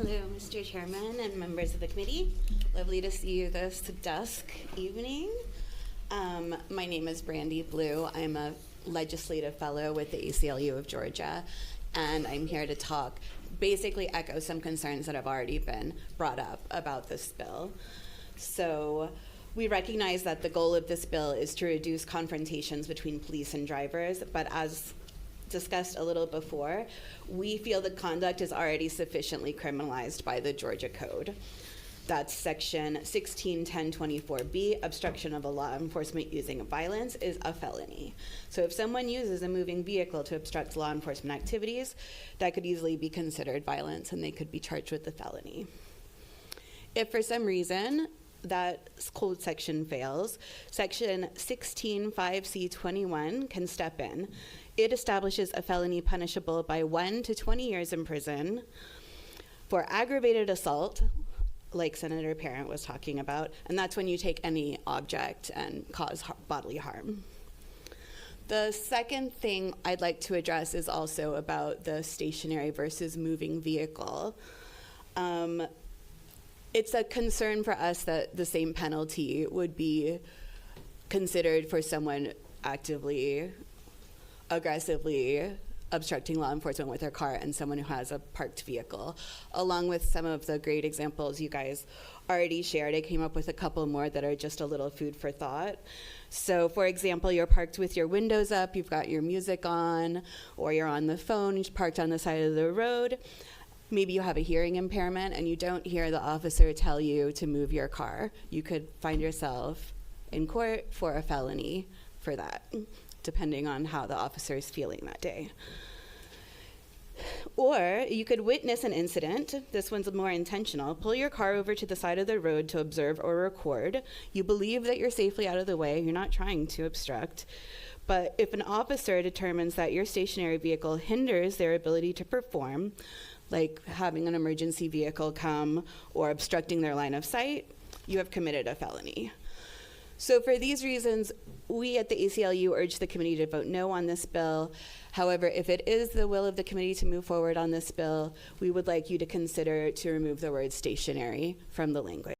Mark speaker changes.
Speaker 1: Hello, Mr. Chairman and members of the committee. Lovely to see you this dusk evening. My name is Brandy Blue. I'm a legislative fellow with the ACLU of Georgia, and I'm here to basically echo some concerns that have already been brought up about this bill. So we recognize that the goal of this bill is to reduce confrontations between police and drivers, but as discussed a little before, we feel the conduct is already sufficiently criminalized by the Georgia Code. That's section 161024B, obstruction of a law enforcement using violence is a felony. So if someone uses a moving vehicle to obstruct law enforcement activities, that could easily be considered violence and they could be charged with the felony. If for some reason that code section fails, section 165C21 can step in. It establishes a felony punishable by 1 to 20 years in prison for aggravated assault, like Senator Parent was talking about, and that's when you take any object and cause bodily harm. The second thing I'd like to address is also about the stationary versus moving vehicle. It's a concern for us that the same penalty would be considered for someone actively, aggressively obstructing law enforcement with their car and someone who has a parked vehicle. Along with some of the great examples you guys already shared, I came up with a couple more that are just a little food for thought. So for example, you're parked with your windows up, you've got your music on, or you're on the phone, you're parked on the side of the road. Maybe you have a hearing impairment and you don't hear the officer tell you to move your car. You could find yourself in court for a felony for that, depending on how the officer is feeling that day. Or you could witness an incident. This one's more intentional. Pull your car over to the side of the road to observe or record. You believe that you're safely out of the way. You're not trying to obstruct. But if an officer determines that your stationary vehicle hinders their ability to perform, like having an emergency vehicle come or obstructing their line of sight, you have committed a felony. So for these reasons, we at the ACLU urge the committee to vote no on this bill. However, if it is the will of the committee to move forward on this bill, we would like you to consider to remove the word stationary from the language.